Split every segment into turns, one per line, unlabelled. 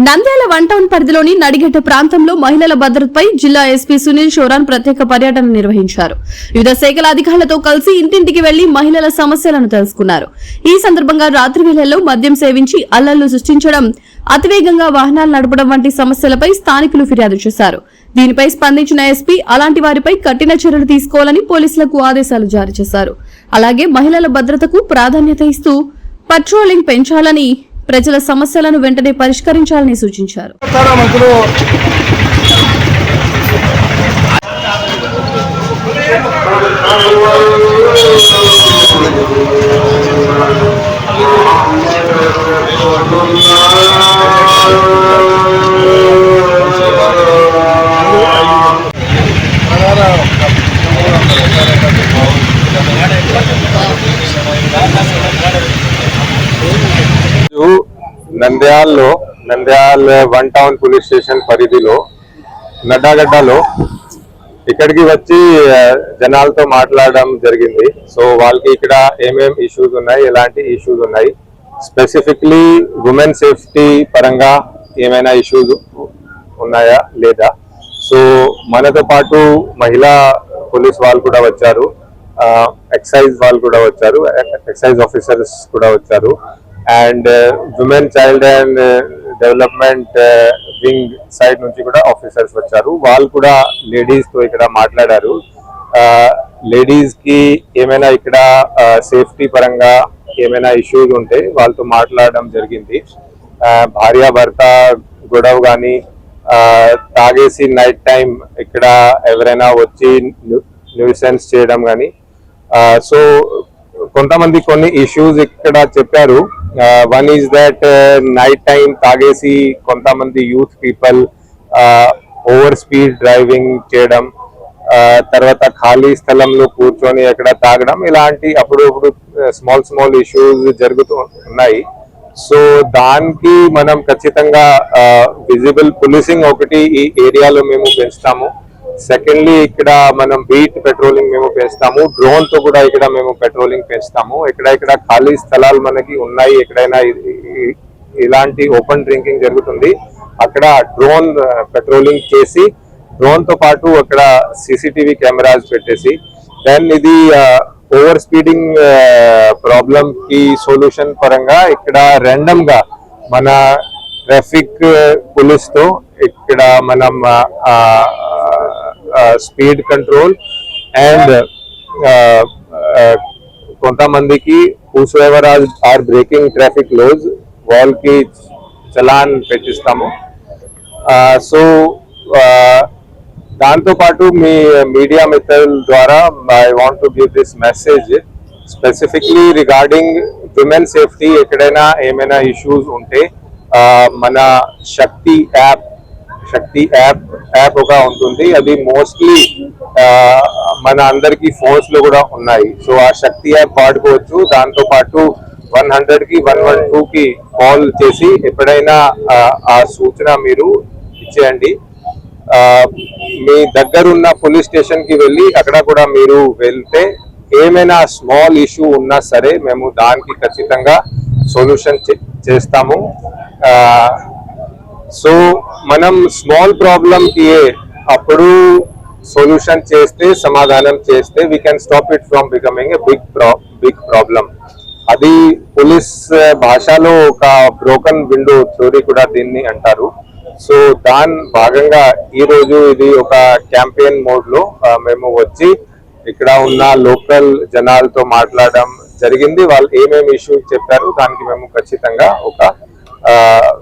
Nandyal one town పరిధిలోని నడిగడ్డ ప్రాంతంలో మహిళల భద్రతపై జిల్లా ఎస్పీ సునీల్ షోరాన్ ప్రత్యేక పర్యటన నిర్వహించారు. వివిధ శాఖల అధికారులతో కలిసి ఇంటింటికి వెళ్లి మహిళల సమస్యలను తెలుసుకున్నారు. ఈ సందర్భంగా రాత్రి వేళల్లో మద్యం సేవించి అల్లర్లు సృష్టించడం, అతివేగంగా వాహనాలు నడపడం వంటి సమస్యలపై స్థానికులు ఫిర్యాదు చేశారు. దీనిపై స్పందించిన ఎస్పీ అలాంటి వారిపై కఠిన చర్యలు తీసుకోవాలని పోలీసులకు ఆదేశాలు జారీ చేశారు. అలాగే మహిళల భద్రతకు ప్రాధాన్యత ఇస్తూ పట్రోలింగ్ పెంచాలని, ప్రజల సమస్యలను వెంటనే పరిష్కరించాలని సూచించారు.
Nandyal one town police station పరిధిలో నడ్డాగడ్డలో ఇక్కడికి వచ్చి జనాలతో మాట్లాడడం జరిగింది. సో వాళ్ళకి ఇక్కడ ఏమేం ఇష్యూస్ ఉన్నాయి, ఎలాంటి ఇష్యూస్ ఉన్నాయి, స్పెసిఫిక్లీ ఉమెన్ సేఫ్టీ పరంగా ఏమైనా ఇష్యూస్ ఉన్నాయా లేదా. సో మనతో పాటు మహిళా పోలీస్ వాళ్ళు కూడా వచ్చారు, ఎక్సైజ్ వాళ్ళు కూడా వచ్చారు, ఎక్సైజ్ ఆఫీసర్స్ కూడా వచ్చారు, and women child and development wing side నుంచి కూడా ఆఫీసర్స్ వచ్చారు. వాళ్ళు కూడా లేడీస్ తో ఇక్కడ మాట్లాడారు. లేడీస్ కి ఏమైనా ఇక్కడ సేఫ్టీ పరంగా ఏమైనా ఇష్యూస్ ఉంటే వాళ్ళతో మాట్లాడడం జరిగింది. భార్యాభర్త గొడవ కానీ, తాగేసి నైట్ టైం ఇక్కడ ఎవరైనా వచ్చి న్యూసెన్స్ చేయడం కానీ, సో కొంతమంది కొన్ని ఇష్యూస్ ఇక్కడ చెప్పారు. One is that night time తాగేసి కొంతమంది youth people over speed driving చేయడం, తర్వాత ఖాళీ స్థలంలో కూర్చొని ఎక్కడ తాగడం, ఇలాంటి అప్పుడు స్మాల్ ఇష్యూస్ జరుగుతూ ఉన్నాయి. సో దానికి మనం ఖచ్చితంగా విజిబుల్ పోలీసింగ్ ఒకటి ఈ ఏరియాలో మేము పెంచుతాము. సెకండ్లీ ఇక్కడ మనం బీట్ పెట్రోలింగ్ మేము పెంచుతాము, డ్రోన్ తో కూడా ఇక్కడ మేము పెట్రోలింగ్ పెంచుతాము. ఇక్కడ ఖాళీ స్థలాలు మనకి ఉన్నాయి, ఎక్కడైనా ఇలాంటి ఓపెన్ డ్రింకింగ్ జరుగుతుంది, అక్కడ డ్రోన్ పెట్రోలింగ్ చేసి, డ్రోన్ తో పాటు అక్కడ సీసీటీవీ కెమెరాస్ పెట్టేసి, దెన్ ఇది ఓవర్ స్పీడింగ్ ప్రాబ్లం కి సొల్యూషన్ పరంగా ఇక్కడ ర్యాండమ్ గా మన ట్రాఫిక్ పోలీస్ తో ఇక్కడ మనం స్పీడ్ కంట్రోల్ అండ్ కొంతమందికి whosoever are breaking traffic laws వాళ్ళకి చలాన్ పెట్టిస్తాము. సో దాంతో పాటు మీ మీడియా మిత్రుల ద్వారా I want to give this message specifically regarding women safety. ఎక్కడైనా ఏమైనా ఇష్యూస్ ఉంటే మన శక్తి యాప్ ఒక ఉంటుంది, అది మోస్ట్లీ మన అందరికి ఫోన్స్ లో కూడా ఉన్నాయి. సో ఆ శక్తి యాప్ వాడుకోవచ్చు. దాంతో పాటు 100కి 112కి కాల్ చేసి ఎప్పుడైనా ఆ సూచన మీరు ఇచ్చేయండి. మీ దగ్గరున్న పోలీస్ స్టేషన్ కి వెళ్ళి అక్కడ కూడా మీరు వెళ్తే ఏమైనా స్మాల్ ఇష్యూ ఉన్నా సరే మేము దానికి ఖచ్చితంగా సొల్యూషన్ చేస్తాము. సో మనం స్మాల్ ప్రాబ్లం కి అప్పుడు సొల్యూషన్ చేస్తే, సమాధానం చేస్తే, we can stop it from becoming a big problem. అది పోలీస్ భాషలో ఒక బ్రోకన్ విండో థియరీ కూడా దీన్ని అంటారు. సో దాని భాగంగా ఈ రోజు ఇది ఒక క్యాంపెయిన్ మోడ్ లో మేము వచ్చి ఇక్కడ ఉన్న లోకల్ జనాలతో మాట్లాడడం జరిగింది. వాళ్ళు ఏమేమి ఇష్యూస్ చెప్పారు దానికి మేము ఖచ్చితంగా ఒక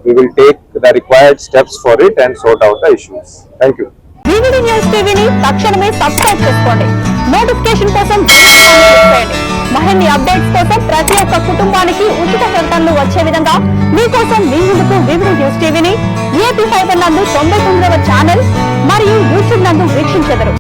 we will take the required steps for it and sort out the issues. Thank you.
VVD News TV ని తక్షణమే సబ్స్క్రైబ్ చేసుకోండి. నోటిఫికేషన్ కోసం బెల్ ఐకాన్ క్లిక్ చేయండి. మరిన్ని అప్డేట్స్ కోసం ప్రతి ఒక్క కుటుంబానికి ఉచిత ప్రకటనలు వచ్చే విధంగా మీకోసం మీ ముందుకు VVD News TV ని AP ఫైబర్ నందు 99వ ఛానల్ మరియు యూట్యూబ్ నందు వీక్షించెదరు.